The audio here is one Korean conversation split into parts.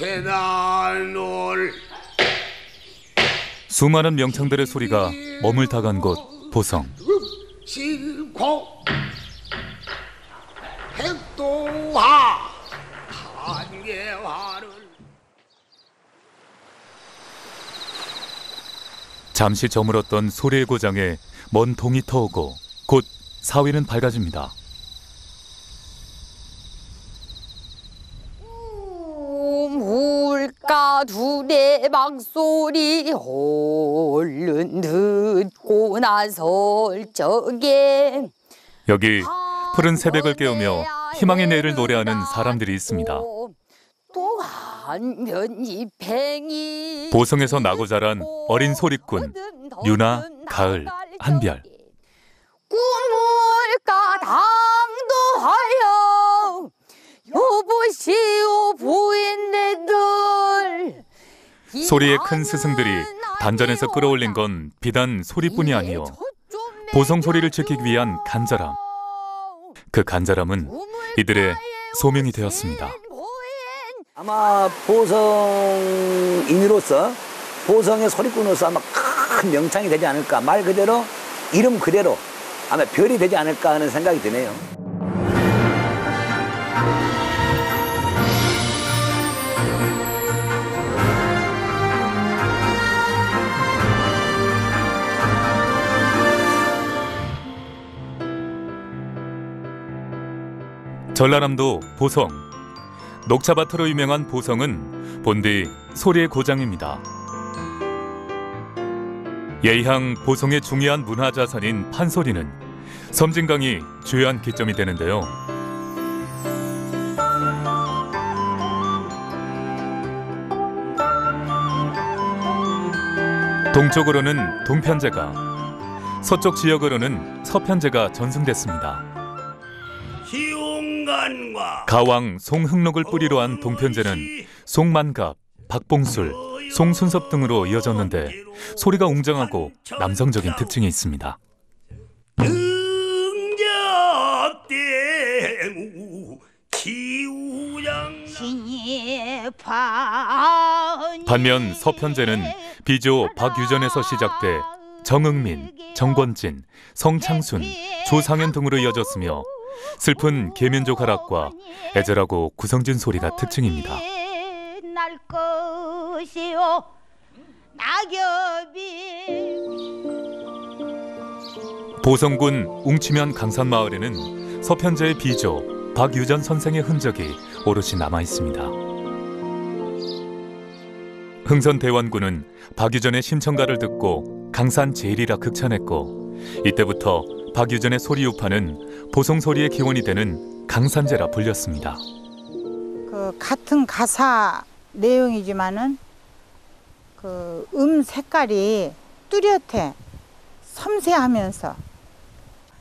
고생재단을 수많은 명창들의 소리가 머물다간 곳 보성. 실고 백도화 한계화를 잠시 저물었던 소리의 고장에 먼 동이 터오고 곧 사위는 밝아집니다. 물가 둘의 막소리 얼른 듣고 나설 적에 여기 푸른 새벽을 깨우며 희망의 내일을 노래하는 사람들이 있습니다. 또 한편이팽이 보성에서 나고 자란 어린 소리꾼 유나, 가을, 한별. 꿈을까 당도하여 여보시오 부인네들. 소리의 큰 스승들이 단전에서 끌어올린 건 비단 소리뿐이 아니요 보성 소리를 지키기 위한 간절함. 그 간절함은 이들의 소명이 되었습니다. 아마 보성인으로서 보성의 소리꾼으로서 아마 큰 명창이 되지 않을까, 말 그대로 이름 그대로 아마 별이 되지 않을까 하는 생각이 드네요. 전라남도 보성. 녹차밭으로 유명한 보성은 본디 소리의 고장입니다. 예향 보성의 중요한 문화자산인 판소리는 섬진강이 주요한 기점이 되는데요. 동쪽으로는 동편제가, 서쪽 지역으로는 서편제가 전승됐습니다. 가왕 송흥록을 뿌리로 한 동편제는 송만갑, 박봉술, 송순섭 등으로 이어졌는데 소리가 웅장하고 남성적인 특징이 있습니다. 반면 서편제는 비조 박유전에서 시작돼 정응민, 정권진, 성창순, 조상현 등으로 이어졌으며 슬픈 계면조 가락과 애절하고 구성진 소리가 특징입니다. 보성군 웅치면 강산마을에는 서편제의 비조 박유전 선생의 흔적이 오롯이 남아 있습니다. 흥선대원군은 박유전의 심청가를 듣고 강산제일이라 극찬했고, 이때부터 박유전의 소리유파는 보성소리의 기원이 되는 강산제라 불렸습니다. 그 같은 가사 내용이지만은 그 색깔이 뚜렷해, 섬세하면서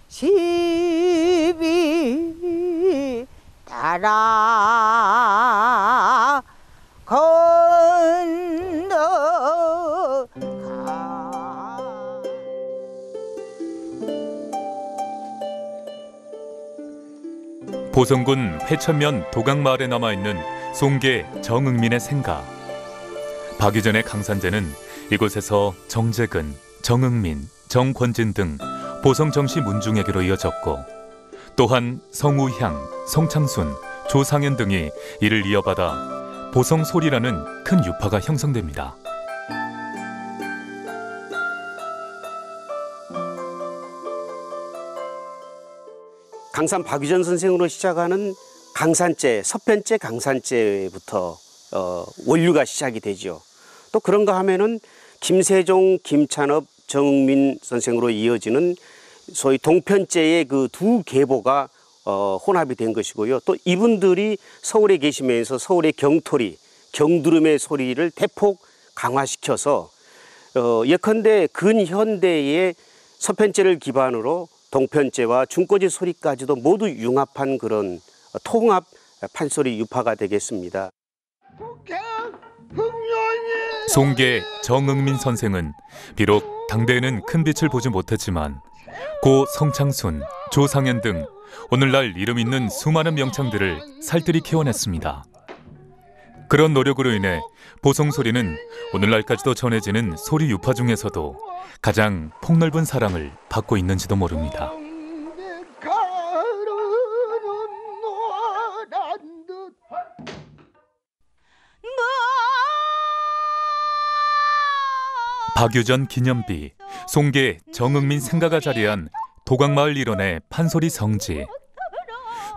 시비 따라 건너가. 보성군 회천면 도강마을에 남아있는 송계 정응민의 생가. 박유전의 강산제는 이곳에서 정재근, 정응민, 정권진 등 보성 정씨 문중에게로 이어졌고, 또한 성우향, 성창순, 조상현 등이 이를 이어받아 보성소리라는 큰 유파가 형성됩니다. 강산 박유전 선생으로 시작하는 강산제, 서편제 강산제부터 원류가 시작이 되죠. 또 그런가 하면은 김세종, 김찬업, 정민 선생으로 이어지는 소위 동편제의 그 두 계보가 혼합이 된 것이고요. 또 이분들이 서울에 계시면서 서울의 경토리, 경두름의 소리를 대폭 강화시켜서 예컨대 근현대의 서편제를 기반으로 동편제와 중꼬지 소리까지도 모두 융합한 그런 통합 판소리 유파가 되겠습니다. 송계 정응민 선생은 비록 당대에는 큰 빛을 보지 못했지만 고 성창순, 조상현 등 오늘날 이름 있는 수많은 명창들을 살뜰히 키워냈습니다. 그런 노력으로 인해 보송소리는 오늘날까지도 전해지는 소리 유파 중에서도 가장 폭넓은 사랑을 받고 있는지도 모릅니다. 박유전 기념비, 송계 정응민 생가가 자리한 도각마을 일원의 판소리 성지.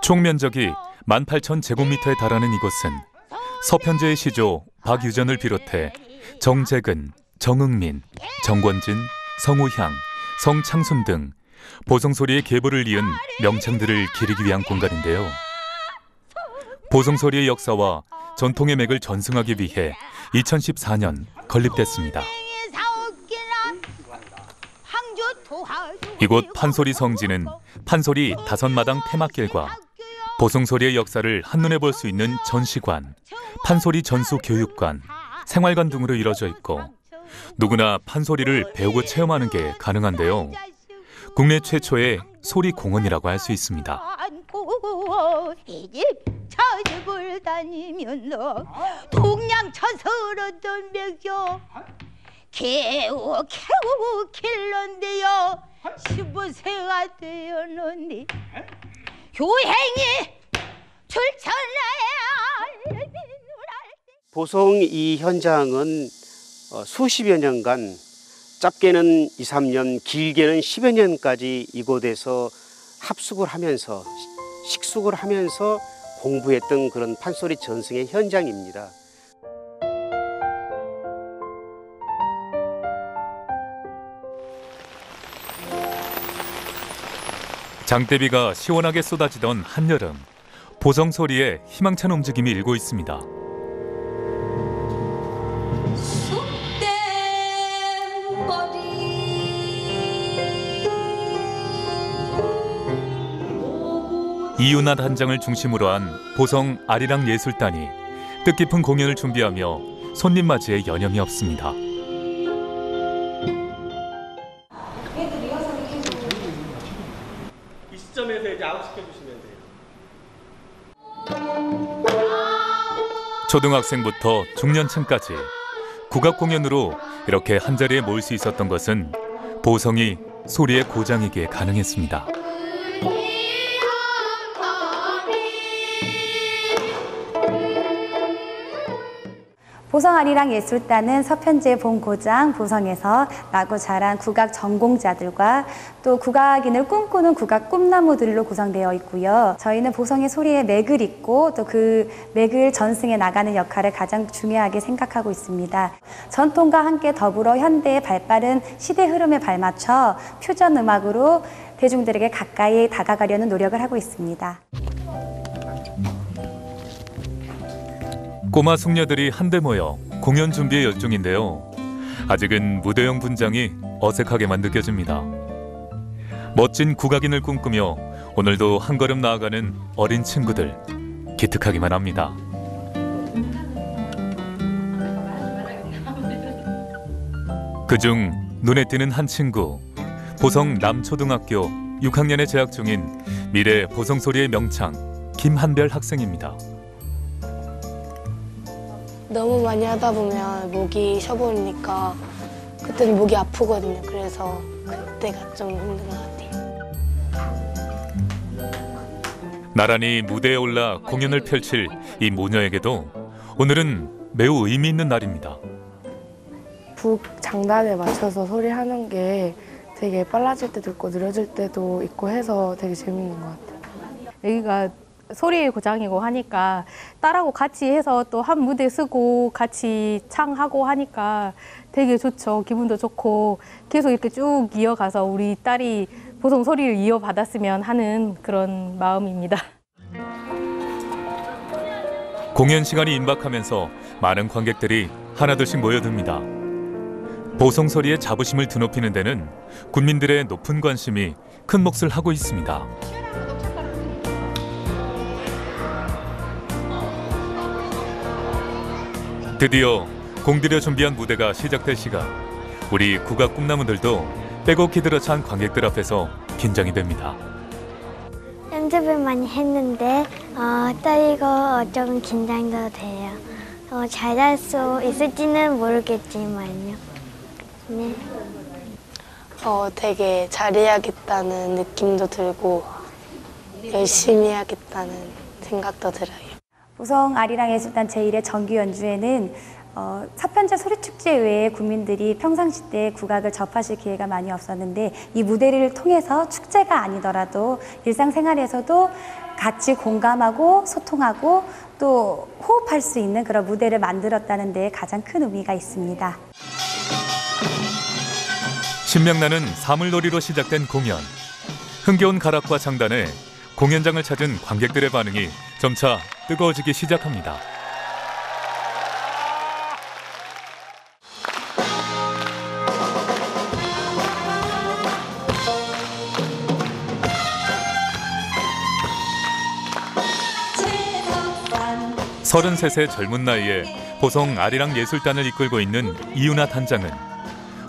총 면적이 18,000제곱미터에 달하는 이곳은 서편제의 시조 박유전을 비롯해 정재근, 정응민, 정권진, 성우향, 성창순 등 보송소리의 계보를 이은 명창들을 기리기 위한 공간인데요. 보송소리의 역사와 전통의 맥을 전승하기 위해 2014년 건립됐습니다. 이곳 판소리 성지는 판소리 5마당 테마길과 보송소리의 역사를 한눈에 볼 수 있는 전시관, 판소리 전수 교육관, 생활관 등으로 이루어져 있고 누구나 판소리를 배우고 체험하는 게 가능한데요. 국내 최초의 소리 공원이라고 할 수 있습니다. 저집을 다니면서 동양처서러던 맥여 개우 길런데요 15세가 되었는데 교행이 출천나야. 보송 이 현장은 수십여 년간, 짧게는 2, 3년, 길게는 10여 년까지 이곳에서 합숙을 하면서 식숙을 하면서 공부했던 그런 판소리 전승의 현장입니다. 장대비가 시원하게 쏟아지던 한여름, 보성소리에 희망찬 움직임이 일고 있습니다. 이윤한 한장을 중심으로 한 보성 아리랑 예술단이 뜻깊은 공연을 준비하며 손님 맞이에 여념이 없습니다. 이 시점에서 이제 아웃시켜 주시면 돼요. 초등학생부터 중년층까지 국악 공연으로 이렇게 한자리에 모일 수 있었던 것은 보성이 소리의 고장이기에 가능했습니다. 보성 아리랑 예술단은 서편제 본고장 보성에서 나고 자란 국악 전공자들과 또 국악인을 꿈꾸는 국악 꿈나무들로 구성되어 있고요. 저희는 보성의 소리에 맥을 잇고 또 그 맥을 전승해 나가는 역할을 가장 중요하게 생각하고 있습니다. 전통과 함께 더불어 현대의 발빠른 시대 흐름에 발맞춰 퓨전 음악으로 대중들에게 가까이 다가가려는 노력을 하고 있습니다. 꼬마 숙녀들이 한데 모여 공연 준비에 열중인데요. 아직은 무대형 분장이 어색하게만 느껴집니다. 멋진 국악인을 꿈꾸며 오늘도 한 걸음 나아가는 어린 친구들, 기특하기만 합니다. 그중 눈에 띄는 한 친구, 보성 남초등학교 6학년에 재학 중인 미래 보성소리의 명창 김한별 학생입니다. 너무 많이 하다 보면 목이 쉬어버리니까 그때는 목이 아프거든요. 그래서 그때가 좀 힘든 것 같아요. 나란히 무대에 올라 공연을 펼칠 이 모녀에게도 오늘은 매우 의미 있는 날입니다. 북 장단에 맞춰서 소리하는 게 되게 빨라질 때도 있고 느려질 때도 있고 해서 되게 재밌는 것 같아요. 여기가 소리의 고장이고 하니까 딸하고 같이 해서 또 한 무대 쓰고 같이 창하고 하니까 되게 좋죠. 기분도 좋고 계속 이렇게 쭉 이어가서 우리 딸이 보성 소리를 이어받았으면 하는 그런 마음입니다. 공연 시간이 임박하면서 많은 관객들이 하나둘씩 모여듭니다. 보성 소리의 자부심을 드높이는 데는 군민들의 높은 관심이 큰 몫을 하고 있습니다. 드디어 공들여 준비한 무대가 시작될 시간. 우리 국악 꿈나무들도 빼곡히 들어찬 관객들 앞에서 긴장이 됩니다. 연습을 많이 했는데 떨리고 조금 긴장도 돼요. 잘할 수 있을지는 모르겠지만요. 네. 되게 잘해야겠다는 느낌도 들고 열심히 해야겠다는 생각도 들어요. 보성 아리랑 예술단 제1회 정규 연주회는 서편제 소리축제 외에 국민들이 평상시 때 국악을 접하실 기회가 많이 없었는데 이 무대를 통해서 축제가 아니더라도 일상생활에서도 같이 공감하고 소통하고 또 호흡할 수 있는 그런 무대를 만들었다는 데 가장 큰 의미가 있습니다. 신명나는 사물놀이로 시작된 공연. 흥겨운 가락과 장단에 공연장을 찾은 관객들의 반응이 점차 뜨거워지기 시작합니다. (33세) 젊은 나이에 보성 아리랑 예술단을 이끌고 있는 이윤아 단장은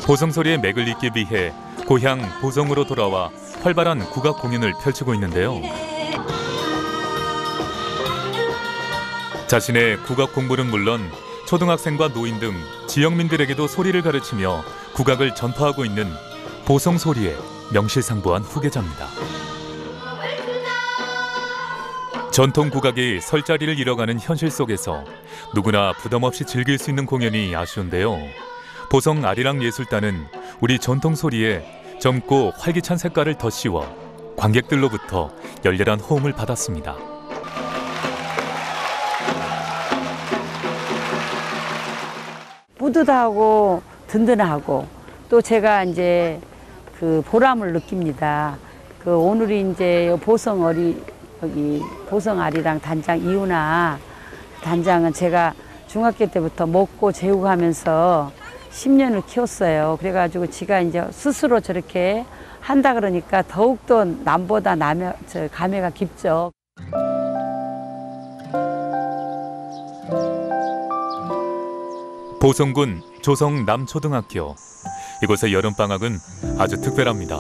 보성소리의 맥을 잇기 위해 고향 보성으로 돌아와 활발한 국악 공연을 펼치고 있는데요. 자신의 국악 공부는 물론 초등학생과 노인 등 지역민들에게도 소리를 가르치며 국악을 전파하고 있는 보성소리의 명실상부한 후계자입니다. 전통 국악이 설 자리를 잃어가는 현실 속에서 누구나 부담 없이 즐길 수 있는 공연이 아쉬운데요. 보성 아리랑 예술단은 우리 전통 소리에 젊고 활기찬 색깔을 덧씌워 관객들로부터 열렬한 호응을 받았습니다. 뿌듯하고 든든하고 또 제가 이제 그 보람을 느낍니다. 오늘이 이제 보성 아리랑 단장 이윤아 단장은 제가 중학교 때부터 먹고 재우고 하면서 10년을 키웠어요. 그래가지고 지가 이제 스스로 저렇게 한다 그러니까 더욱더 남보다 감회가 깊죠. 보성군 조성 남초등학교. 이곳의 여름방학은 아주 특별합니다.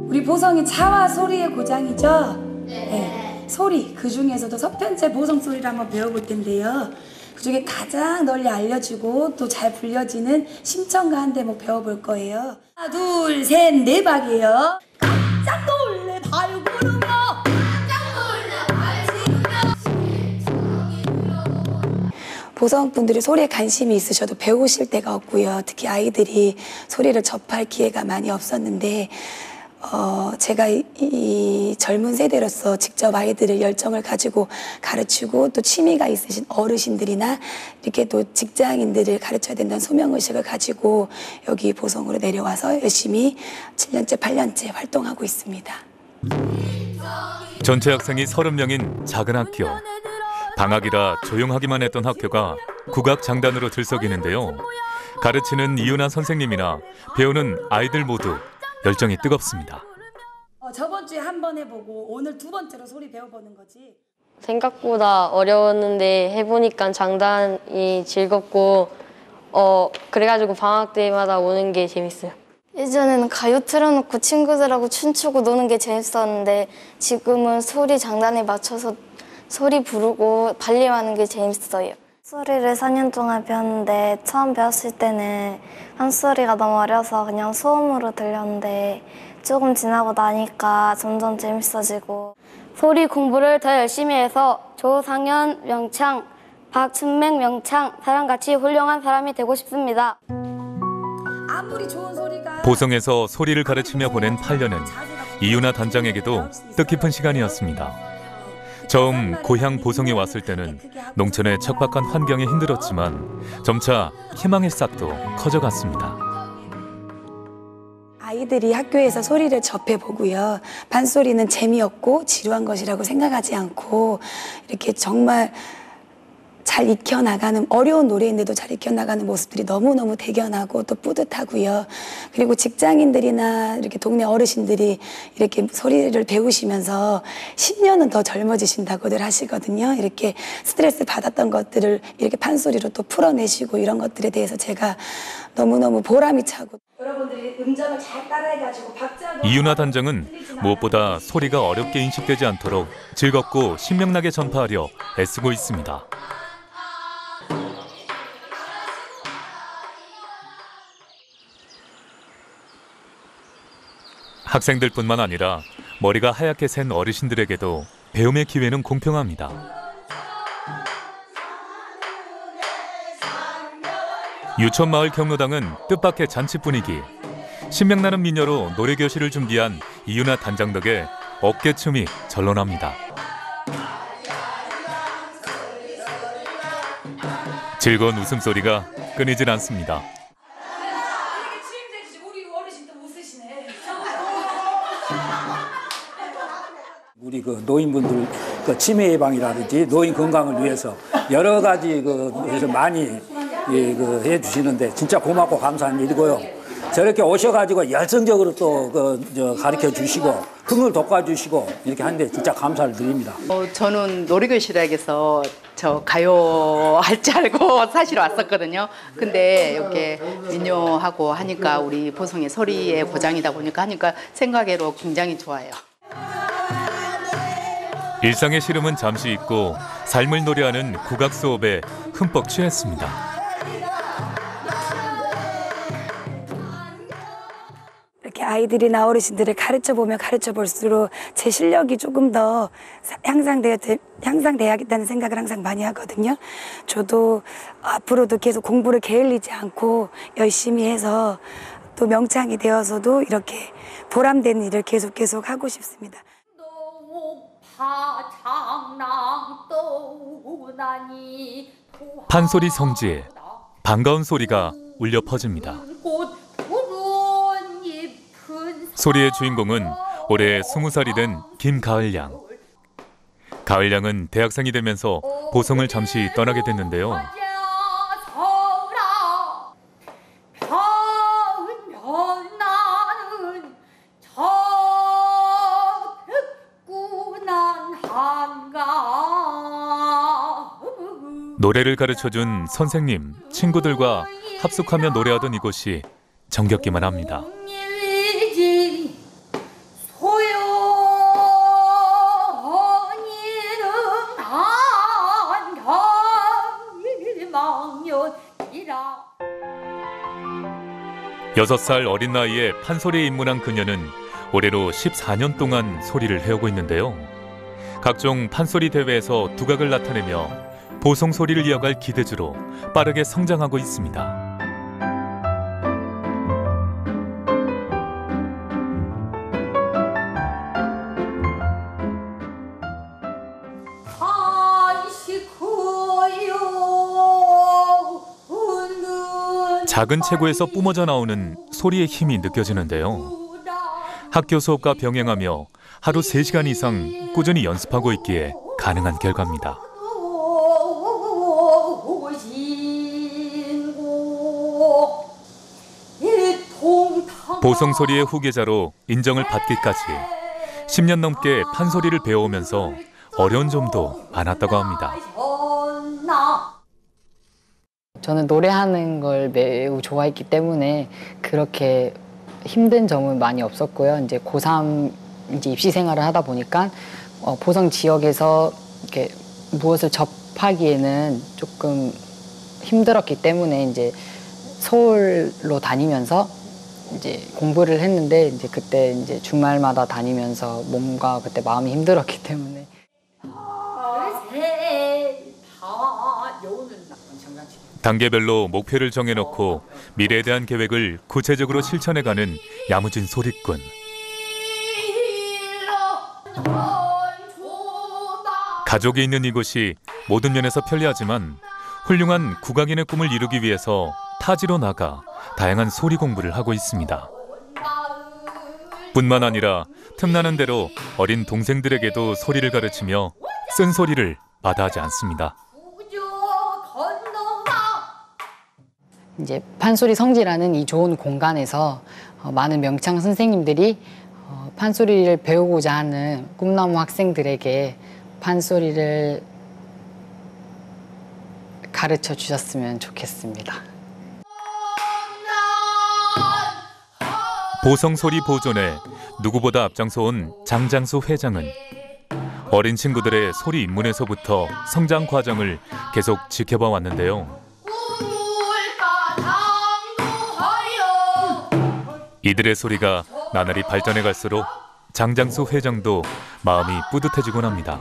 우리 보성이 차와 소리의 고장이죠? 네. 소리, 그 중에서도 서편제 보성 소리를 한번 배워볼 텐데요. 그 중에 가장 널리 알려지고 또 잘 불려지는 심청가 한 대목 배워볼 거예요. 하나, 둘, 셋, 네 박이에요. 깜짝 놀래 발구르며 보성 분들이 소리에 관심이 있으셔도 배우실 데가 없고요. 특히 아이들이 소리를 접할 기회가 많이 없었는데 제가 이 젊은 세대로서 직접 아이들을 열정을 가지고 가르치고 또 취미가 있으신 어르신들이나 이렇게 또 직장인들을 가르쳐야 된다는 소명의식을 가지고 여기 보성으로 내려와서 열심히 7년째, 8년째 활동하고 있습니다. 전체 학생이 30명인 작은 학교. 방학이라 조용하기만 했던 학교가 국악 장단으로 들썩이는데요. 가르치는 이윤아 선생님이나 배우는 아이들 모두 열정이 뜨겁습니다. 저번 주에 한 번 해보고 오늘 두 번째로 소리 배워보는 거지. 생각보다 어려웠는데 해보니까 장단이 즐겁고 그래가지고 방학 때마다 오는 게 재밌어요. 예전에는 가요 틀어놓고 친구들하고 춤추고 노는 게 재밌었는데 지금은 소리 장단에 맞춰서 소리 부르고 발림하는 게 재밌어요. 소리를 4년 동안 배웠는데 처음 배웠을 때는 판소리가 너무 어려서 그냥 소음으로 들렸는데 조금 지나고 나니까 점점 재밌어지고 소리 공부를 더 열심히 해서 조상현 명창, 박춘맹 명창 사람같이 훌륭한 사람이 되고 싶습니다. 아무리 좋은 소리가 보성에서 소리를 가르치며 보낸 8년은 이윤아 단장에게도 뜻깊은 시간이었습니다. 처음 고향 보성에 왔을 때는 농촌의 척박한 환경에 힘들었지만 점차 희망의 싹도 커져갔습니다. 아이들이 학교에서 소리를 접해보고요. 판소리는 재미없고 지루한 것이라고 생각하지 않고 이렇게 정말 잘 익혀나가는, 어려운 노래인데도 잘 익혀나가는 모습들이 너무너무 대견하고 또 뿌듯하고요. 그리고 직장인들이나 이렇게 동네 어르신들이 이렇게 소리를 배우시면서 10년은 더 젊어지신다고들 하시거든요. 이렇게 스트레스 받았던 것들을 이렇게 판소리로 또 풀어내시고 이런 것들에 대해서 제가 너무너무 보람이 차고. 여러분들이 음정을 잘 따라해가지고 박자도. 이윤아 단장은 무엇보다 소리가 어렵게 인식되지 않도록 즐겁고 신명나게 전파하려 애쓰고 있습니다. 학생들뿐만 아니라 머리가 하얗게 센 어르신들에게도 배움의 기회는 공평합니다. 유천마을 경로당은 뜻밖의 잔치 분위기. 신명나는 민요로 노래교실을 준비한 이윤아 단장 덕에 어깨춤이 절로납니다. 즐거운 웃음소리가 끊이질 않습니다. 우리 그 노인분들 그 치매 예방이라든지 노인 건강을 위해서 여러 가지 그래서 많이 해주시는데 진짜 고맙고 감사한 일이고요. 저렇게 오셔가지고 열성적으로 또 가르쳐 주시고 흥을 돋궈주시고 이렇게 하는데 진짜 감사를 드립니다. 저는 노래교실에서 저 가요 할 줄 알고 사실 왔었거든요. 근데 이렇게 민요하고 하니까 우리 보성의 소리의 고장이다 보니까 하니까 생각외로 굉장히 좋아요. 일상의 시름은 잠시 잊고 삶을 노래하는 국악 수업에 흠뻑 취했습니다. 이렇게 아이들이나 어르신들을 가르쳐보면 가르쳐볼수록 제 실력이 조금 더 향상돼야겠다는 생각을 항상 많이 하거든요. 저도 앞으로도 계속 공부를 게을리지 않고 열심히 해서 또 명창이 되어서도 이렇게 보람되는 일을 계속 하고 싶습니다. 판소리 성지에 반가운 소리가 울려 퍼집니다. 소리의 주인공은 올해 20살이 된 김가을양. 가을양은 대학생이 되면서 보성을 잠시 떠나게 됐는데요. 노래를 가르쳐준 선생님, 친구들과 합숙하며 노래하던 이곳이 정겹기만 합니다. 여섯 살 어린 나이에 판소리에 입문한 그녀는 올해로 14년 동안 소리를 해오고 있는데요. 각종 판소리 대회에서 두각을 나타내며 보성 소리를 이어갈 기대주로 빠르게 성장하고 있습니다. 작은 체구에서 뿜어져 나오는 소리의 힘이 느껴지는데요. 학교 수업과 병행하며 하루 3시간 이상 꾸준히 연습하고 있기에 가능한 결과입니다. 보성 소리의 후계자로 인정을 받기까지 10년 넘게 판소리를 배워오면서 어려운 점도 많았다고 합니다. 저는 노래하는 걸 매우 좋아했기 때문에 그렇게 힘든 점은 많이 없었고요. 이제 고3 이제 입시 생활을 하다 보니까 보성 지역에서 이렇게 무엇을 접하기에는 조금 힘들었기 때문에 이제 서울로 다니면서 이제 공부를 했는데 이제 그때 이제 주말마다 다니면서 몸과 그때 마음이 힘들었기 때문에. 단계별로 목표를 정해놓고 미래에 대한 계획을 구체적으로 실천해가는 야무진 소리꾼. 가족이 있는 이곳이 모든 면에서 편리하지만 훌륭한 국악인의 꿈을 이루기 위해서 타지로 나가 다양한 소리 공부를 하고 있습니다. 뿐만 아니라 틈나는 대로 어린 동생들에게도 소리를 가르치며 쓴소리를 마다하지 않습니다. 이제 판소리 성지라는 이 좋은 공간에서 많은 명창 선생님들이 판소리를 배우고자 하는 꿈나무 학생들에게 판소리를 가르쳐 주셨으면 좋겠습니다. 보성소리 보존에 누구보다 앞장서온 장장수 회장은 어린 친구들의 소리 입문에서부터 성장 과정을 계속 지켜봐 왔는데요. 이들의 소리가 나날이 발전해 갈수록 장장수 회장도 마음이 뿌듯해지곤 합니다.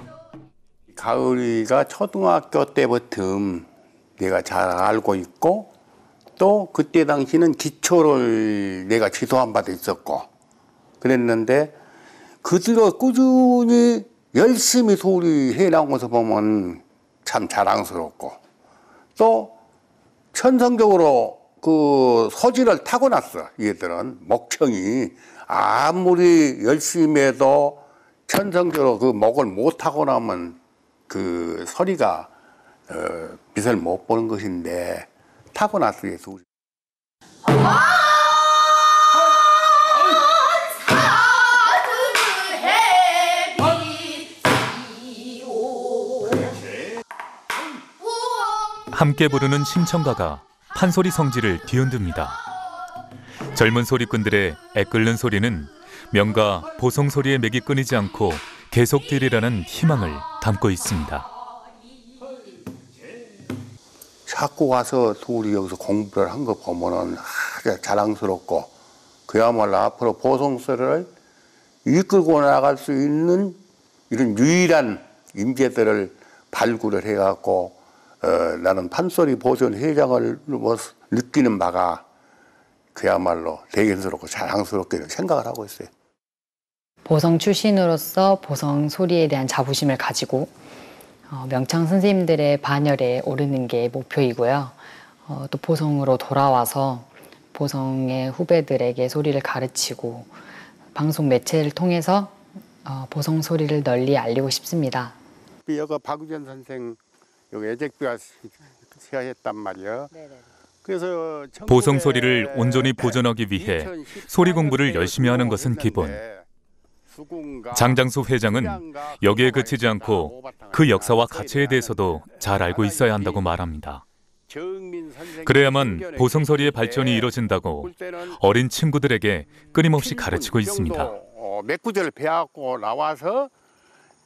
가을이가 초등학교 때부터 내가 잘 알고 있고 또 그때 당시는 기초를 내가 지도한 바도 있었고 그랬는데 그들이 꾸준히 열심히 소리 해나온 것을 보면 참 자랑스럽고 또 천성적으로 그 소질을 타고났어. 얘들은 목청이 아무리 열심히 해도 천성적으로 그 목을 못 타고나면 그 소리가 빛을 못 보는 것인데 타고났어. 얘도. 함께 부르는 심청가가 판소리 성지를 뒤흔듭니다. 젊은 소리꾼들의 애끓는 소리는 명가 보성소리의 맥이 끊이지 않고 계속되리라는 희망을 담고 있습니다. 자꾸 와서 둘이 여기서 공부를 한 거 보면은 아주 자랑스럽고 그야말로 앞으로 보성소리를 이끌고 나갈 수 있는 이런 유일한 인재들을 발굴을 해갖고 나는 판소리 보존 회장을 느끼는 바가 그야말로 대견스럽고 자랑스럽게 생각을 하고 있어요. 보성 출신으로서 보성 소리에 대한 자부심을 가지고 명창 선생님들의 반열에 오르는 게 목표이고요. 또 보성으로 돌아와서 보성의 후배들에게 소리를 가르치고 방송 매체를 통해서 보성 소리를 널리 알리고 싶습니다. 여기 박우전 선생 여기 애적비가 시작했단 말이야. 그래서 보성 소리를 온전히 보존하기 위해 소리 공부를 열심히 하는 것은 기본. 장장수 회장은 여기에 그치지 않고 그 역사와 가치에 대해서도 잘 알고 있어야 한다고 말합니다. 그래야만 보성 소리의 발전이 이뤄진다고 어린 친구들에게 끊임없이 가르치고 있습니다. 몇 구절을 배워갖고 나와서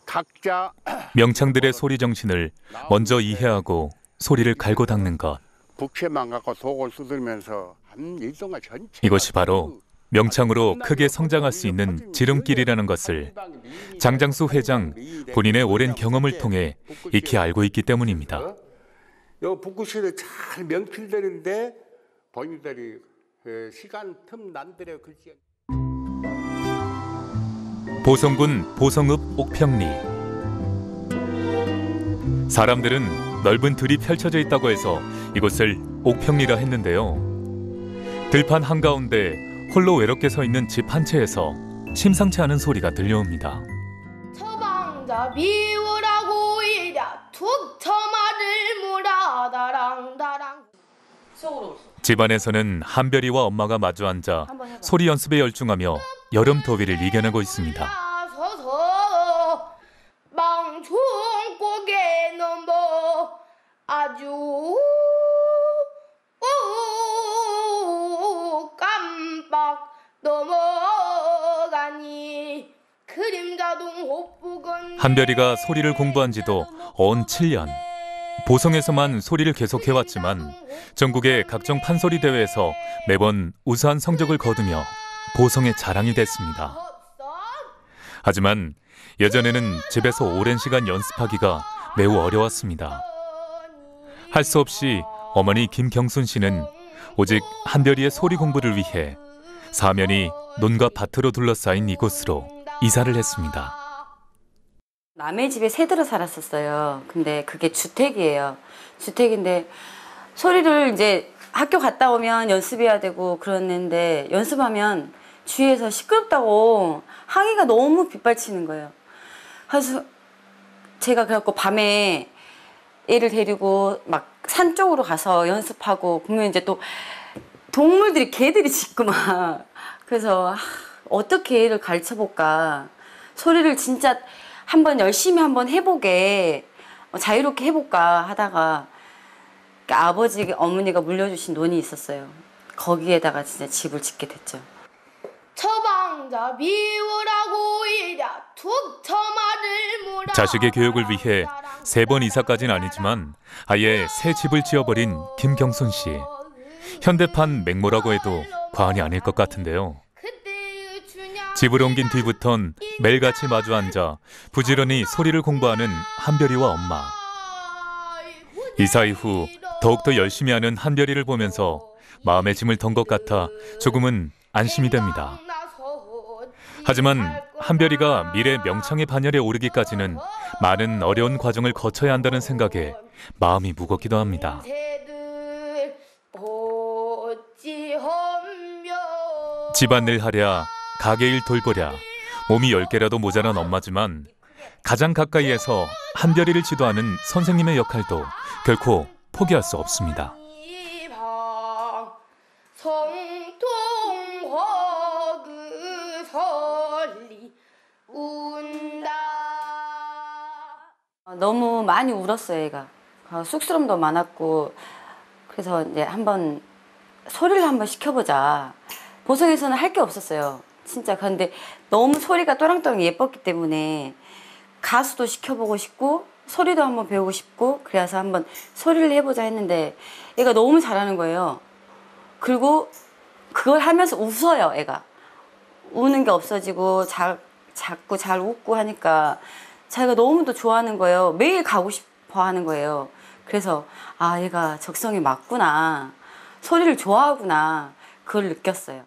각자 명창들의 소리 정신을 먼저 이해하고 소리를 갈고 닦는 것. 북채만 갖고 독을 두들면서 한 일동안 전체 이것이 바로 명창으로 크게 성장할 수 있는 지름길이라는 것을 장장수 회장 본인의 오랜 경험을 통해 익히 알고 있기 때문입니다. 요 북구실에 잘 명필들인데 본인들이 시간 틈 난들에 글씨. 보성군 보성읍 옥평리. 사람들은 넓은 들이 펼쳐져 있다고 해서 이곳을 옥평리라 했는데요. 들판 한가운데 홀로 외롭게 서 있는 집 한 채에서 심상치 않은 소리가 들려옵니다. 처방자 비우라고 이랴 툭 처마를 물어 다랑다랑. 집안에서는 한별이와 엄마가 마주 앉아 소리 연습에 열중하며 여름 더위를 이겨내고 있습니다. 서서 망충고개는 뭐 아주 깜빡 넘어가니 그림자동 호북은. 한별이가 소리를 공부한 지도 언 7년. 보성에서만 소리를 계속해왔지만 전국의 각종 판소리 대회에서 매번 우수한 성적을 거두며 보성의 자랑이 됐습니다. 하지만 예전에는 집에서 오랜 시간 연습하기가 매우 어려웠습니다. 할 수 없이 어머니 김경순 씨는 오직 한별이의 소리 공부를 위해 사면이 논과 밭으로 둘러싸인 이곳으로 이사를 했습니다. 남의 집에 새들어 살았었어요. 근데 그게 주택이에요. 주택인데 소리를 이제 학교 갔다 오면 연습해야 되고 그랬는데 연습하면 주위에서 시끄럽다고 항의가 너무 빗발치는 거예요. 그래서 제가 그래갖고 밤에 애를 데리고 막 산 쪽으로 가서 연습하고 그러면 이제 또 동물들이 개들이 짖고 막 그래서 어떻게 얘를 가르쳐 볼까 소리를 진짜 한번 열심히 한번 해보게 자유롭게 해볼까 하다가 아버지 어머니가 물려주신 논이 있었어요. 거기에다가 진짜 집을 짓게 됐죠. 처방자 비우라고 이랴 툭 처마를 몰아. 자식의 교육을 위해 3번 이사까지는 아니지만 아예 새 집을 지어버린 김경순 씨. 현대판 맹모라고 해도 과언이 아닐 것 같은데요. 집을 옮긴 뒤부턴 매일같이 마주 앉아 부지런히 소리를 공부하는 한별이와 엄마. 이사 이후 더욱더 열심히 하는 한별이를 보면서 마음의 짐을 던 것 같아 조금은 안심이 됩니다. 하지만 한별이가 미래 명창의 반열에 오르기까지는 많은 어려운 과정을 거쳐야 한다는 생각에 마음이 무겁기도 합니다. 집안일 하랴 가게일 돌보랴 몸이 10개라도 모자란 엄마지만 가장 가까이에서 한별이를 지도하는 선생님의 역할도 결코 포기할 수 없습니다. 너무 많이 울었어요, 얘가. 쑥스러움도 많았고 그래서 이제 한번 소리를 한번 시켜보자. 보성에서는 할 게 없었어요. 진짜. 그런데 너무 소리가 또랑또랑 예뻤기 때문에 가수도 시켜보고 싶고 소리도 한번 배우고 싶고 그래서 한번 소리를 해보자 했는데 얘가 너무 잘하는 거예요. 그리고 그걸 하면서 웃어요, 애가. 우는 게 없어지고 자꾸 잘 웃고 하니까 자기가 너무도 좋아하는 거예요. 매일 가고 싶어 하는 거예요. 그래서 아, 얘가 적성에 맞구나. 소리를 좋아하구나. 그걸 느꼈어요.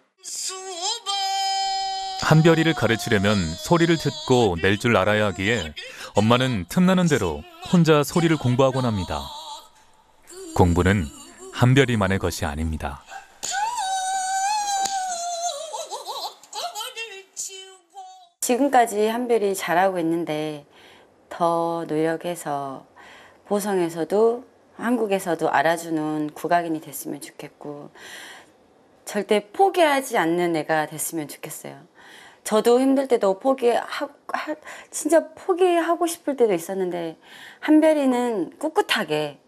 한별이를 가르치려면 소리를 듣고 낼 줄 알아야 하기에 엄마는 틈나는 대로 혼자 소리를 공부하곤 합니다. 공부는 한별이만의 것이 아닙니다. 지금까지 한별이 잘하고 있는데 더 노력해서 보성에서도 한국에서도 알아주는 국악인이 됐으면 좋겠고 절대 포기하지 않는 애가 됐으면 좋겠어요. 저도 힘들 때도 진짜 포기하고 싶을 때도 있었는데 한별이는 꿋꿋하게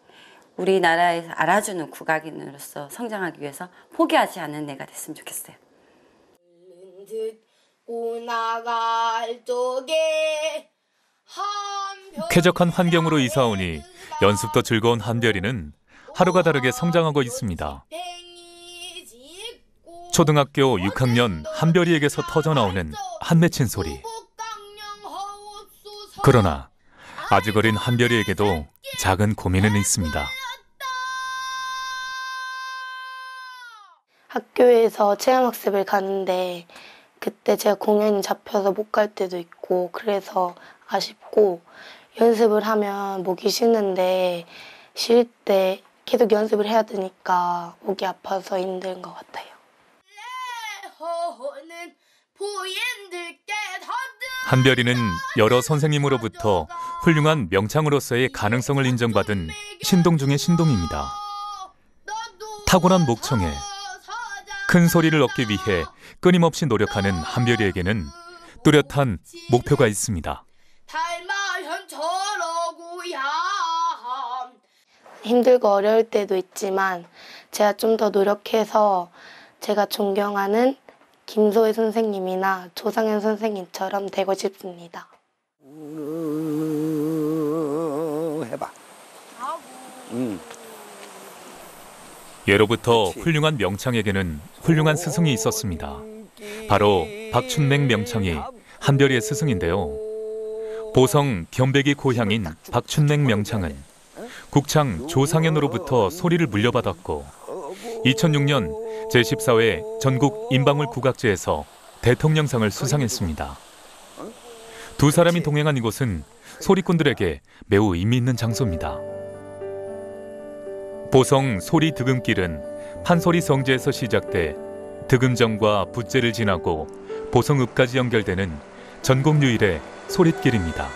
우리나라에서 알아주는 국악인으로서 성장하기 위해서 포기하지 않는 애가 됐으면 좋겠어요. 쾌적한 환경으로 이사오니 연습도 즐거운 한별이는 하루가 다르게 성장하고 있습니다. 초등학교 6학년 한별이에게서 터져나오는 한 맺힌 소리. 그러나 아직 어린 한별이에게도 작은 고민은 있습니다. 학교에서 체험학습을 가는데 그때 제가 공연이 잡혀서 못 갈 때도 있고 그래서 아쉽고 연습을 하면 목이 쉬는데 쉴 때 계속 연습을 해야 되니까 목이 아파서 힘든 것 같아요. 한별이는 여러 선생님으로부터 훌륭한 명창으로서의 가능성을 인정받은 신동 중의 신동입니다. 타고난 목청에 큰 소리를 얻기 위해 끊임없이 노력하는 한별이에게는 뚜렷한 목표가 있습니다. 힘들고 어려울 때도 있지만 제가 좀 더 노력해서 제가 존경하는 김소희 선생님이나 조상현 선생님처럼 되고 싶습니다. 해봐. 예로부터 훌륭한 명창에게는 훌륭한 스승이 있었습니다. 바로 박춘맹 명창이 한별이의 스승인데요. 보성 겸백이 고향인 박춘맹 명창은 국창 조상현으로부터 소리를 물려받았고 2006년 제14회 전국 인방울 국악제에서 대통령상을 수상했습니다. 두 사람이 동행한 이곳은 소리꾼들에게 매우 의미 있는 장소입니다. 보성 소리 득음길은 판소리 성지에서 시작돼 득음정과 붓제를 지나고 보성읍까지 연결되는 전국 유일의 소릿길입니다.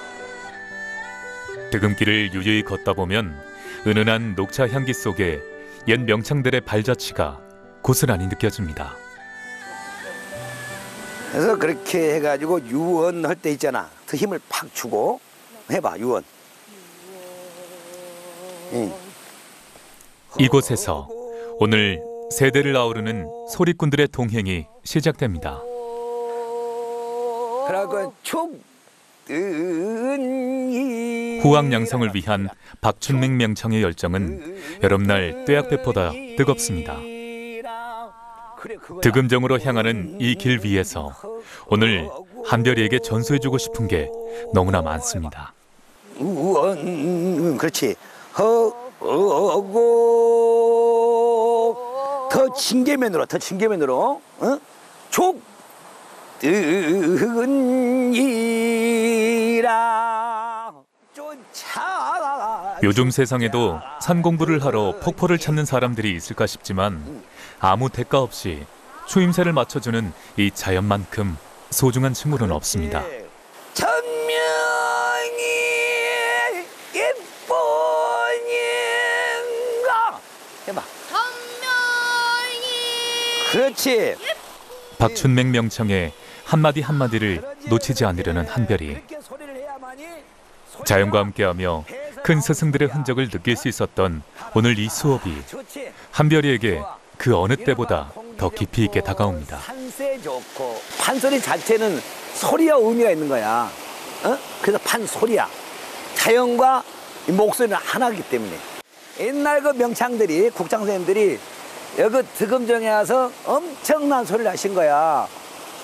득음길을 유유히 걷다 보면 은은한 녹차 향기 속에 옛 명창들의 발자취가 고스란히 느껴집니다. 그래서 그렇게 해가지고 유언할 때 있잖아. 그 힘을 팍 주고 해봐, 유언. 응. 이곳에서 오늘 세대를 아우르는 소리꾼들의 동행이 시작됩니다. 그러고 후왕양성을 위한 박춘맹 명창의 열정은 여름날 뙤약볕보다 뜨겁습니다. 득음정으로 향하는 이 길 위에서 오늘 한별이에게 전수해주고 싶은 게 너무나 많습니다. 그렇지. 더 징계면으로, 어? 요즘 세상에도 산 공부를 하러 폭포를 찾는 사람들이 있을까 싶지만 아무 대가 없이 추임새를 맞춰주는 이 자연만큼 소중한 친구는 없습니다. 천명이 예쁘니까 해봐. 그렇지. 박춘맹 명창의 한마디 한마디를 놓치지 않으려는 한별이. 자연과 함께하며 큰 스승들의 흔적을 느낄 수 있었던 오늘 이 수업이 한별이에게 그 어느 때보다 더 깊이 있게 다가옵니다. 판세 좋고 판소리 자체는 소리와 의미가 있는 거야. 그래서 판소리야. 자연과 이 목소리는 하나이기 때문에. 옛날 그 명창들이 국장 선생님들이 여기 득음정에 와서 엄청난 소리를 하신 거야.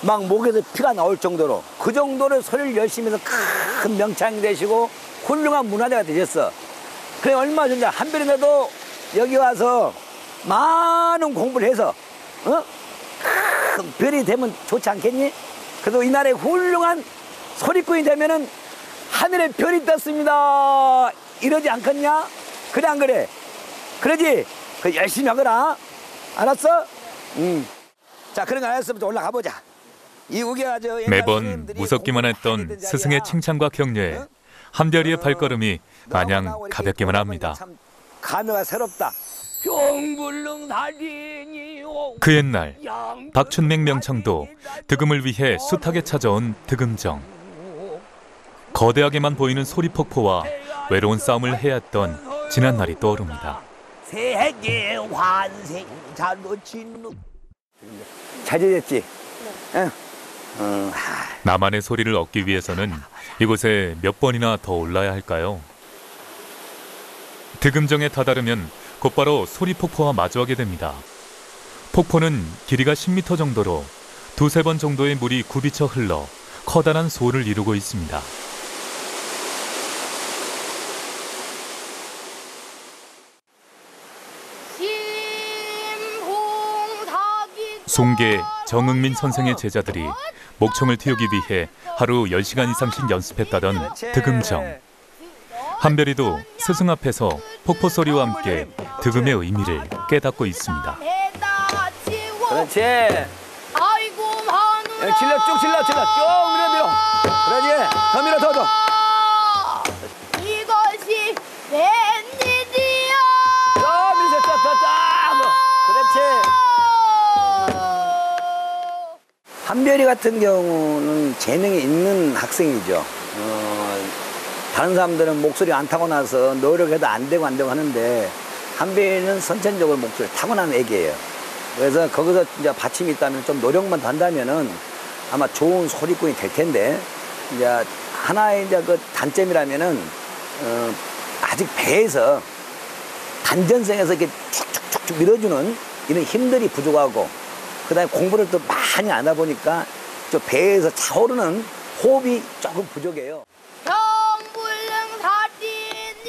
막 목에서 피가 나올 정도로. 그 정도로 소리를 열심히 해서 큰 명창이 되시고 훌륭한 문화재가 되셨어. 그래 얼마 전에 한별이라도 여기 와서 많은 공부를 해서 큰 별이 되면 좋지 않겠니? 그래도 이날에 훌륭한 소리꾼이 되면은 하늘에 별이 떴습니다. 이러지 않겠냐? 그래 안 그래? 그러지? 그 열심히 하거라. 알았어? 자, 그런 거 알았으면 올라가 보자. 매번 무섭기만 했던 스승의 칭찬과 격려에 한별이의 발걸음이 마냥 가볍기만 합니다. 감회가 새롭다. 그 옛날 박춘맹 명창도 득음을 위해 숱하게 찾아온 득음정. 거대하게만 보이는 소리폭포와 외로운 싸움을 해야 했던 지난 날이 떠오릅니다. 세계 환생 잘도 진루. 잘 지냈지? 응. 나만의 소리를 얻기 위해서는 이곳에 몇 번이나 더 올라야 할까요? 득음정에 다다르면 곧바로 소리폭포와 마주하게 됩니다. 폭포는 길이가 10m 정도로 두세 번 정도의 물이 굽이쳐 흘러 커다란 소를 이루고 있습니다. 송계 정응민 선생의 제자들이 목청을 틔우기 위해 하루 10시간 이상씩 연습했다던 득음정. 한별이도 스승 앞에서 폭포 소리와 함께 득음의 의미를 깨닫고 있습니다. 그렇지. 질러 쭉 질러 쭉 밀어. 그러지. 더 밀어 더. 이것이 웬일이야. 더 밀어 더. 그렇지. 한별이 같은 경우는 재능이 있는 학생이죠. 다른 사람들은 목소리 안 타고나서 노력해도 안 되고 하는데 한별이는 선천적으로 목소리 타고난 애기예요. 그래서 거기서 이제 받침이 있다면 좀 노력만 더 한다면은 아마 좋은 소리꾼이 될 텐데 이제 하나의 이제 그 단점이라면은 아직 배에서 단전성에서 이렇게 툭툭툭 밀어주는 이런 힘들이 부족하고 그다음에 공부를 또 많이 안 하다 보니까 저 배에서 차오르는 호흡이 조금 부족해요.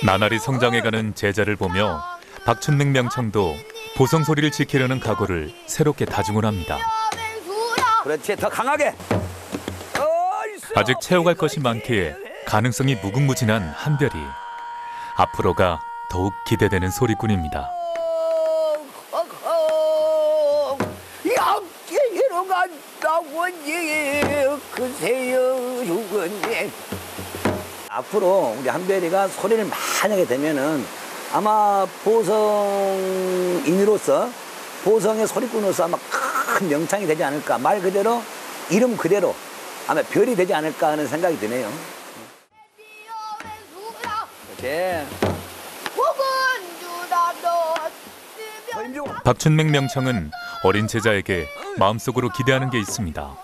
나날이 성장해가는 제자를 보며 박춘맹 명창도 보성 소리를 지키려는 각오를 새롭게 다짐을 합니다. 그렇지, 더 강하게. 아직 채워갈 것이 많기에 가능성이 무궁무진한 한별이. 앞으로가 더욱 기대되는 소리꾼입니다. 약계로 간다고 그세요 죽은데. 앞으로 우리 한별이가 소리를 많이 하게 되면은 아마 보성인으로서 보성의 소리꾼으로서 아마 큰 명창이 되지 않을까. 말 그대로 이름 그대로 아마 별이 되지 않을까 하는 생각이 드네요. 이렇게. 박춘맹 명창은 어린 제자에게 마음속으로 기대하는 게 있습니다.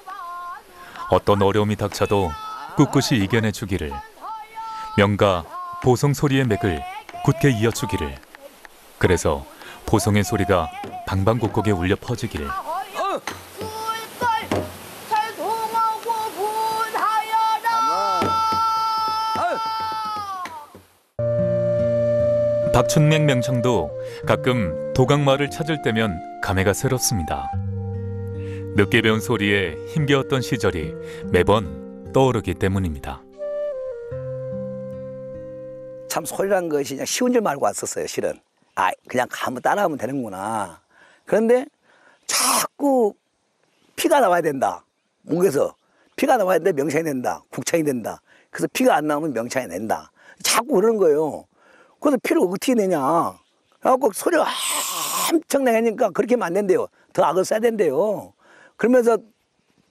어떤 어려움이 닥쳐도 꿋꿋이 이겨내주기를, 명가 보성 소리의 맥을 굳게 이어주기를, 그래서 보성의 소리가 방방곡곡에 울려 퍼지기를. 박춘맹 명창도 가끔 도강마을을 찾을 때면 감회가 새롭습니다. 늦게 배운 소리에 힘겨웠던 시절이 매번 떠오르기 때문입니다. 참 소리란 것이 그냥 쉬운 줄 알고 왔었어요, 실은. 아, 그냥 한번 따라하면 되는구나. 그런데 자꾸 피가 나와야 된다. 목에서 피가 나와야 돼 명창이 된다. 국창이 된다. 그래서 피가 안 나오면 명창이 낸다. 자꾸 그러는 거예요. 그래서 피를 어떻게 내냐. 그래갖고 소리가 엄청나게 하니까 그렇게 하면 안 된대요. 더 악을 써야 된대요. 그러면서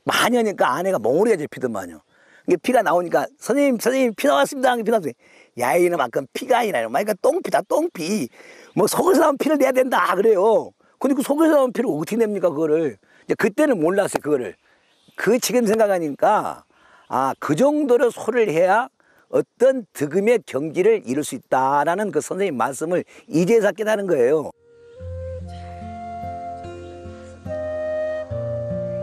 많이 하니까 아내가 멍울이가 잡히더만요. 이게 피가 나오니까 선생님 피 나왔습니다. 피 나왔어요. 야, 이놈 아까 피가 아니라 그러니까 똥피다 똥피. 뭐 속에서 나온 피를 내야 된다 그래요. 근데 그 속에서 나온 피를 어떻게 냅니까 그거를. 이제 그때는 몰랐어요 그거를. 그 지금 생각하니까 아, 그 정도로 소리를 해야 어떤 득음의 경지를 이룰 수 있다라는 그 선생님 말씀을 이제서 깨달은 거예요.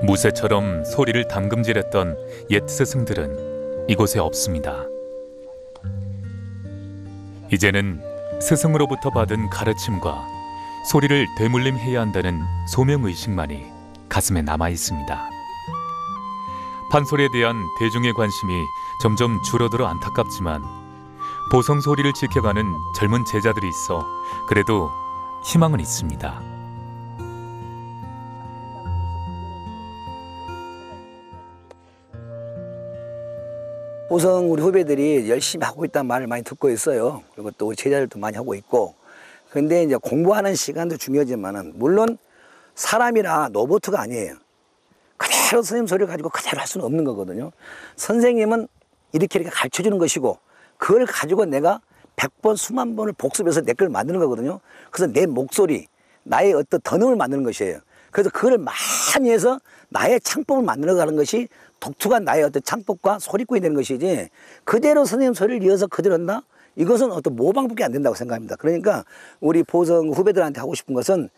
무쇠처럼 소리를 담금질했던 옛 스승들은 이곳에 없습니다. 이제는 스승으로부터 받은 가르침과 소리를 되물림해야 한다는 소명의식만이 가슴에 남아 있습니다. 판소리에 대한 대중의 관심이 점점 줄어들어 안타깝지만 보성 소리를 지켜가는 젊은 제자들이 있어 그래도 희망은 있습니다. 보성 우리 후배들이 열심히 하고 있다는 말을 많이 듣고 있어요. 그리고 또 우리 제자들도 많이 하고 있고. 근데 이제 공부하는 시간도 중요하지만은 물론 사람이라 로봇가 아니에요. 그대로 선생님 소리를 가지고 그대로 할 수는 없는 거거든요. 선생님은 이렇게 가르쳐 주는 것이고 그걸 가지고 내가 100번 수만 번을 복습해서 내 걸 만드는 거거든요. 그래서 내 목소리, 나의 어떤 던음을 만드는 것이에요. 그래서 그걸 많이 해서 나의 창법을 만들어가는 것이 독특한 나의 어떤 창법과 소리꾼이 되는 것이지 그대로 선생님 소리를 이어서 그대로 한다? 이것은 어떤 모방밖에 안 된다고 생각합니다. 그러니까 우리 보성 후배들한테 하고 싶은 것은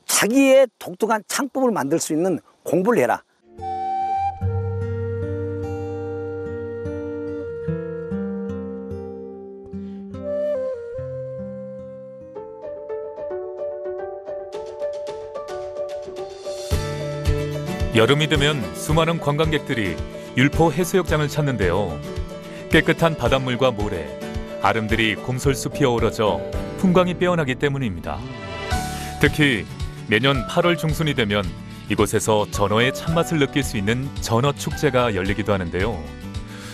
자기의 독특한 창법을 만들 수 있는 공부를 해라. 여름이 되면 수많은 관광객들이 율포 해수욕장을 찾는데요. 깨끗한 바닷물과 모래, 아름드리 곰솔숲이 어우러져 풍광이 빼어나기 때문입니다. 특히 매년 8월 중순이 되면 이곳에서 전어의 참맛을 느낄 수 있는 전어축제가 열리기도 하는데요.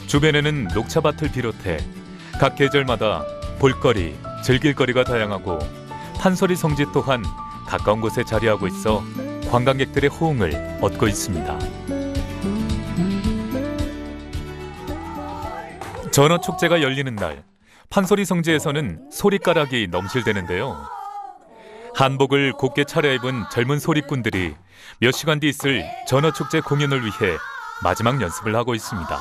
주변에는 녹차밭을 비롯해 각 계절마다 볼거리, 즐길거리가 다양하고 판소리 성지 또한 가까운 곳에 자리하고 있어 관광객들의 호응을 얻고 있습니다. 전어축제가 열리는 날, 판소리 성지에서는 소리가락이 넘실대는데요. 한복을 곱게 차려입은 젊은 소리꾼들이 몇 시간 뒤 있을 전어축제 공연을 위해 마지막 연습을 하고 있습니다.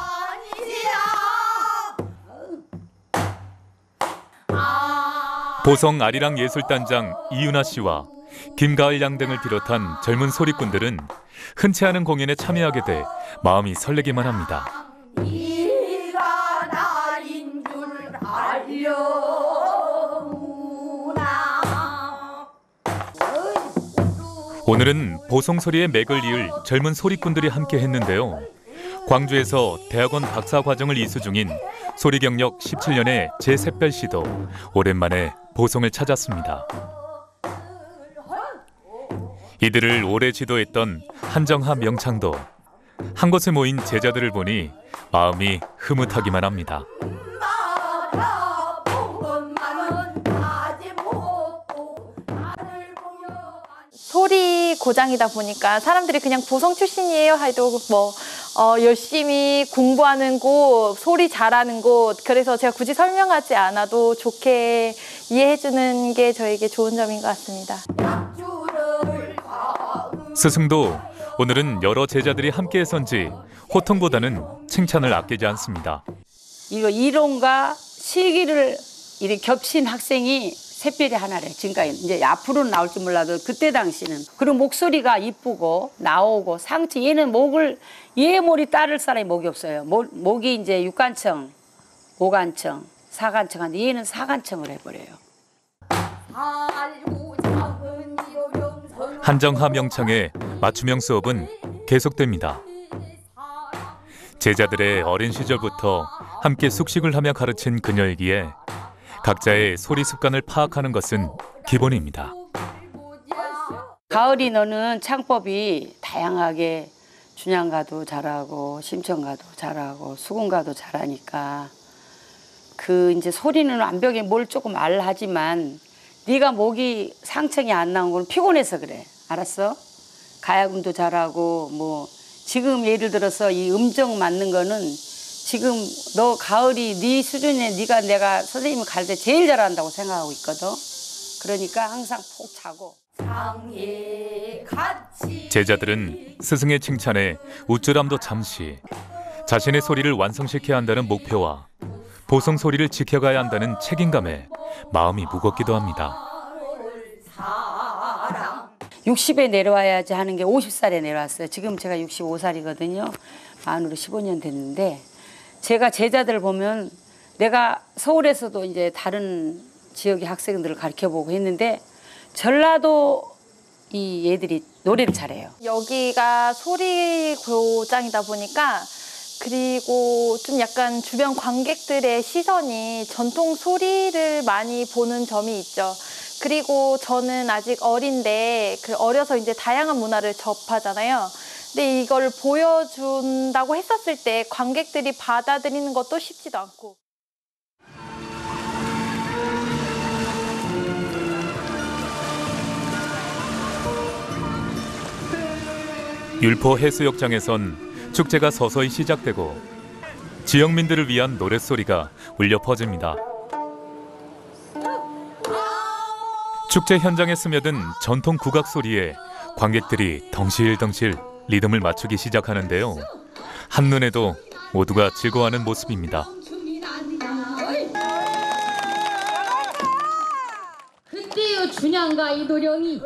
보성 아리랑 예술단장 이윤아 씨와 김가을 양 등을 비롯한 젊은 소리꾼들은 흔치 않은 공연에 참여하게 돼 마음이 설레기만 합니다. 이가 날인 줄 알려무나. 오늘은 보성소리의 맥을 이을 젊은 소리꾼들이 함께 했는데요. 광주에서 대학원 박사 과정을 이수 중인 소리 경력 17년의 제샛별 씨도 오랜만에 보성을 찾았습니다. 이들을 오래 지도했던 한정하 명창도 한 곳에 모인 제자들을 보니 마음이 흐뭇하기만 합니다. 소리 고장이다 보니까 사람들이 그냥 보성 출신이에요 해도 뭐 열심히 공부하는 곳, 소리 잘하는 곳, 그래서 제가 굳이 설명하지 않아도 좋게 이해해주는 게 저에게 좋은 점인 것 같습니다. 스승도 오늘은 여러 제자들이 함께해서인지 호통보다는 칭찬을 아끼지 않습니다. 이거 이론과 실기를 이렇게 겹친 학생이 샛별이 하나래. 지금까지 이제 앞으로는 나올지 몰라도 그때 당시는. 그리고 목소리가 이쁘고 나오고 상체 얘는 얘 목이 따를 사람이 목이 없어요. 목이 이제 육간청, 오간청, 사간청한데 얘는 사간청을 해버려요. 한정하 명창의 맞춤형 수업은 계속됩니다. 제자들의 어린 시절부터 함께 숙식을 하며 가르친 그녀이기에 각자의 소리 습관을 파악하는 것은 기본입니다. 가을이 너는 창법이 다양하게 준양가도 잘하고 심청가도 잘하고 수궁가도 잘하니까 그 이제 소리는 완벽히 뭘 조금 알하지만 네가 목이 상청이 안 나온 건 피곤해서 그래. 알았어? 가야금도 잘하고 뭐 지금 예를 들어서 이 음정 맞는 거는 지금 너 가을이 네 수준에 네가 내가 선생님을 가를 때 제일 잘한다고 생각하고 있거든. 그러니까 항상 푹 자고. 제자들은 스승의 칭찬에 우쭐함도 잠시, 자신의 소리를 완성시켜야 한다는 목표와 보성 소리를 지켜가야 한다는 책임감에 마음이 무겁기도 합니다. 60에 내려와야지 하는 게 50살에 내려왔어요. 지금 제가 65살이거든요. 만으로 15년 됐는데 제가 제자들 보면 내가 서울에서도 이제 다른 지역의 학생들을 가르쳐보고 했는데 전라도 이 얘들이 노래를 잘해요. 여기가 소리 고장이다 보니까 그리고 좀 약간 주변 관객들의 시선이 전통 소리를 많이 보는 점이 있죠. 그리고 저는 아직 어린데 어려서 이제 다양한 문화를 접하잖아요. 근데 이걸 보여준다고 했었을 때 관객들이 받아들이는 것도 쉽지도 않고. 율포 해수욕장에선 축제가 서서히 시작되고 지역민들을 위한 노랫소리가 울려 퍼집니다. 축제 현장에 스며든 전통 국악 소리에 관객들이 덩실덩실 리듬을 맞추기 시작하는데요. 한눈에도 모두가 즐거워하는 모습입니다.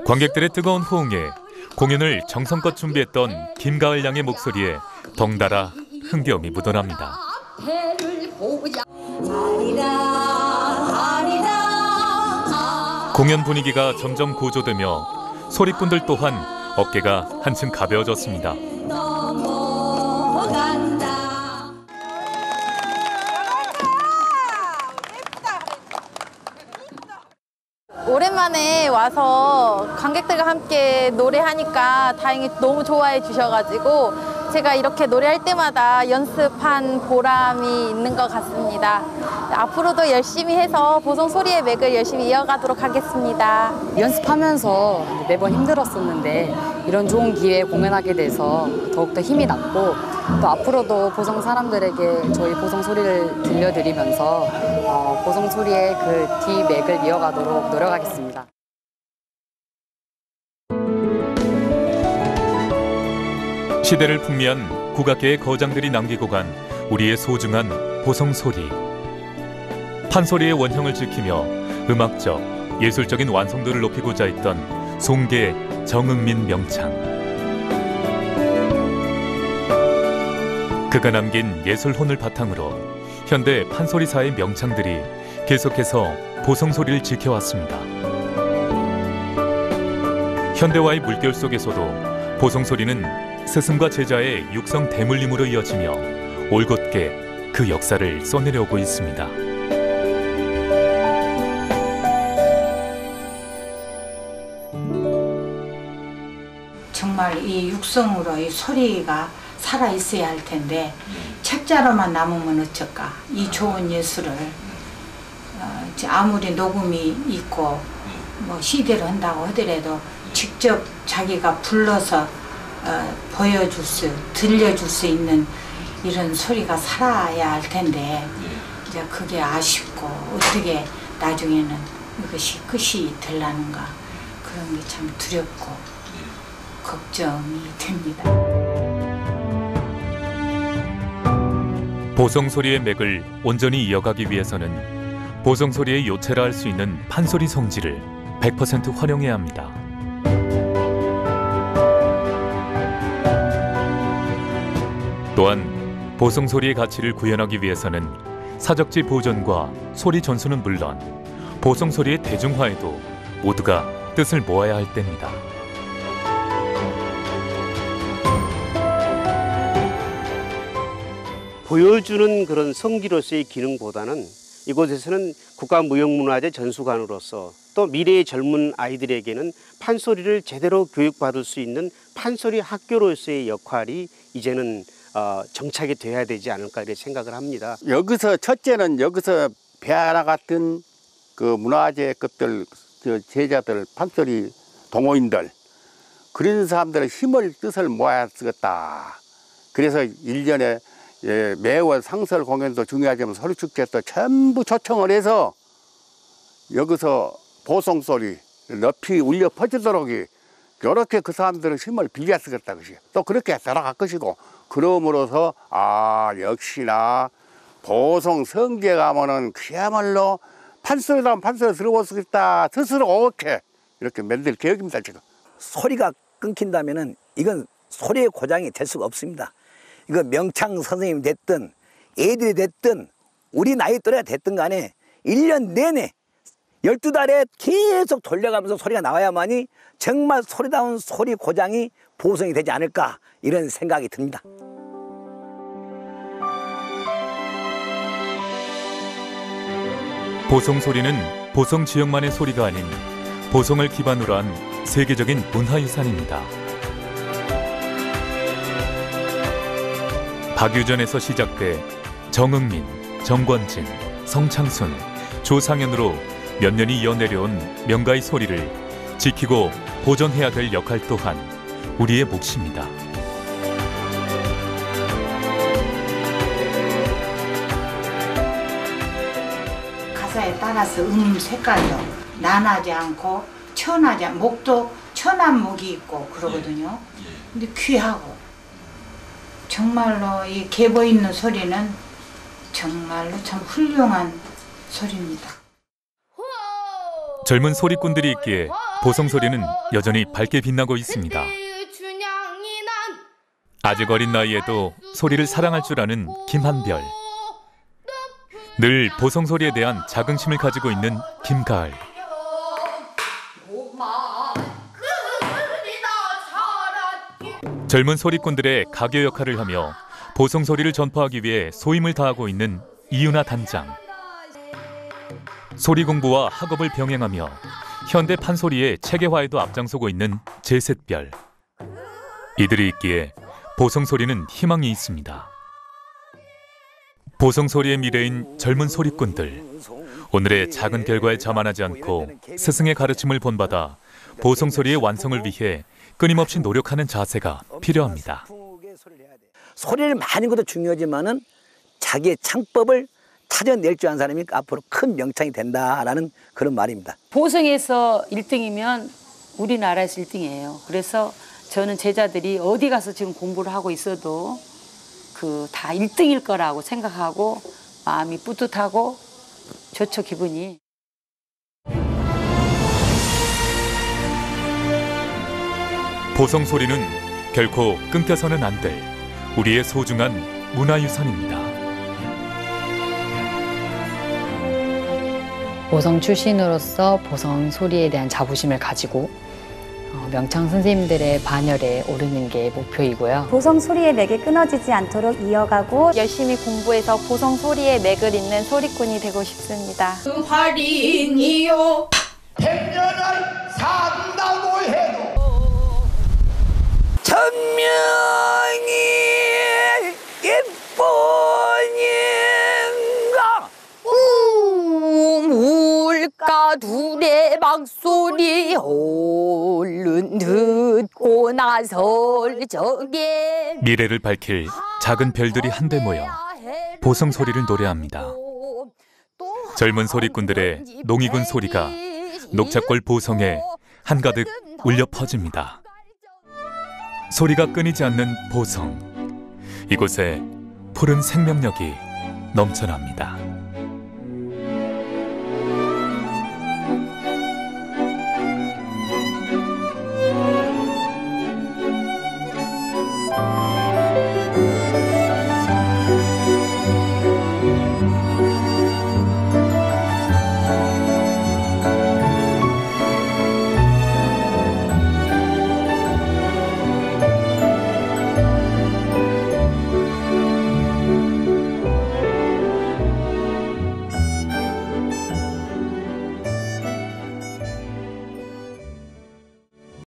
관객들의 뜨거운 호응에 공연을 정성껏 준비했던 김가을 양의 목소리에 덩달아 흥겨움이 묻어납니다. 공연 분위기가 점점 고조되며 소리꾼들 또한 어깨가 한층 가벼워졌습니다. 오랜만에 와서 관객들과 함께 노래하니까 다행히 너무 좋아해 주셔가지고 제가 이렇게 노래할 때마다 연습한 보람이 있는 것 같습니다. 앞으로도 열심히 해서 보성 소리의 맥을 열심히 이어가도록 하겠습니다. 연습하면서 매번 힘들었었는데 이런 좋은 기회에 공연하게 돼서 더욱더 힘이 났고 또 앞으로도 보성 사람들에게 저희 보성 소리를 들려드리면서 보성 소리의 그 뒤맥을 이어가도록 노력하겠습니다. 시대를 풍미한 국악계의 거장들이 남기고 간 우리의 소중한 보성 소리. 판소리의 원형을 지키며 음악적, 예술적인 완성도를 높이고자 했던 송계 정응민 명창. 그가 남긴 예술혼을 바탕으로 현대 판소리사의 명창들이 계속해서 보성소리를 지켜왔습니다. 현대와의 물결 속에서도 보성소리는 스승과 제자의 육성 대물림으로 이어지며 올곧게 그 역사를 써내려오고 있습니다. 정말 이 육성으로 이 소리가 살아 있어야 할 텐데 책자로만 남으면 어쩔까? 이 좋은 예술을 아무리 녹음이 있고 뭐 CD로 한다고 하더라도 직접 자기가 불러서 들려줄 수 있는 이런 소리가 살아야 할 텐데 이제 그게 아쉽고 어떻게 나중에는 이것이 끝이 되려는가 그런 게 참 두렵고 걱정이 됩니다. 보성소리의 맥을 온전히 이어가기 위해서는 보성소리의 요체라 할 수 있는 판소리 성질을 100% 활용해야 합니다. 또한 보성소리의 가치를 구현하기 위해서는 사적지 보존과 소리 전수는 물론 보성소리의 대중화에도 모두가 뜻을 모아야 할 때입니다. 보여주는 그런 성기로서의 기능보다는 이곳에서는 국가무형문화재 전수관으로서 또 미래의 젊은 아이들에게는 판소리를 제대로 교육받을 수 있는 판소리 학교로서의 역할이 이제는 정착이 돼야 되지 않을까 이렇게 생각을 합니다. 여기서 첫째는 여기서 배 하나 같은 그 문화재 것들 제자들 판소리 동호인들 그런 사람들의 힘을 뜻을 모아야 쓰겠다. 그래서 1년에 매월 상설 공연도 중요하지만 소리축제도 전부 초청을 해서 여기서 보성소리 높이 울려 퍼지도록 이렇게 그 사람들의 힘을 빌려 쓰겠다 것이에요. 또 그렇게 살아갈 것이고 그러므로서 역시나 보성 성지에 가면은 그야말로 판소리라면 판소리 들어볼 수 있다 스스로 이렇게 만들 계획입니다. 지금 소리가 끊긴다면은 이건 소리의 고장이 될 수가 없습니다. 이거 명창 선생님이 됐든 애들이 됐든 우리 나이 또래가 됐든 간에 1년 내내 12달에 계속 돌려가면서 소리가 나와야만이 정말 소리다운 소리 고장이 보성이 되지 않을까 이런 생각이 듭니다. 보성소리는 보성 지역만의 소리가 아닌 보성을 기반으로 한 세계적인 문화유산입니다. 박유전에서 시작돼 정응민, 정권진, 성창순, 조상현으로 몇 년이 이어내려온 명가의 소리를 지키고 보존해야 될 역할 또한 우리의 몫입니다. 가사에 따라서 색깔도 난하지 않고 목도 천한 목이 있고 그러거든요. 근데 귀하고 정말로 이 개보 있는 소리는 정말로 참 훌륭한 소리입니다. 젊은 소리꾼들이 있기에 보성소리는 여전히 밝게 빛나고 있습니다. 아직 어린 나이에도 소리를 사랑할 줄 아는 김한별. 늘 보성소리에 대한 자긍심을 가지고 있는 김가을. 젊은 소리꾼들의 가교 역할을 하며 보성소리를 전파하기 위해 소임을 다하고 있는 이윤아 단장. 소리 공부와 학업을 병행하며 현대 판소리의 체계화에도 앞장서고 있는 제셋별. 이들이 있기에 보성소리는 희망이 있습니다. 보성소리의 미래인 젊은 소리꾼들. 오늘의 작은 결과에 자만하지 않고 스승의 가르침을 본받아 보성소리의 완성을 위해 끊임없이 노력하는 자세가 필요합니다. 소리를 많이 것도 중요하지만은 자기의 창법을 찾아낼 줄 아는 사람이 앞으로 큰 명창이 된다라는 그런 말입니다. 보성에서 1등이면 우리나라에서 1등이에요. 그래서 저는 제자들이 어디 가서 지금 공부를 하고 있어도 다 1등일 거라고 생각하고 마음이 뿌듯하고 좋죠, 기분이. 보성소리는 결코 끊겨서는 안 될 우리의 소중한 문화유산입니다. 보성 출신으로서 보성 소리에 대한 자부심을 가지고 명창 선생님들의 반열에 오르는 게 목표이고요. 보성 소리의 맥이 끊어지지 않도록 이어가고 열심히 공부해서 보성 소리의 맥을 잇는 소리꾼이 되고 싶습니다. 할인이요 100년을 산다고 해도 천명이 예쁘니까 우물가 둘의 막소리 얼른 듣고 나설 적에 미래를 밝힐 작은 별들이 한데 모여 보성 소리를 노래합니다. 젊은 소리꾼들의 농익은 소리가 녹차골 보성에 한가득 울려 퍼집니다. 소리가 끊이지 않는 보성. 이곳에 푸른 생명력이 넘쳐납니다.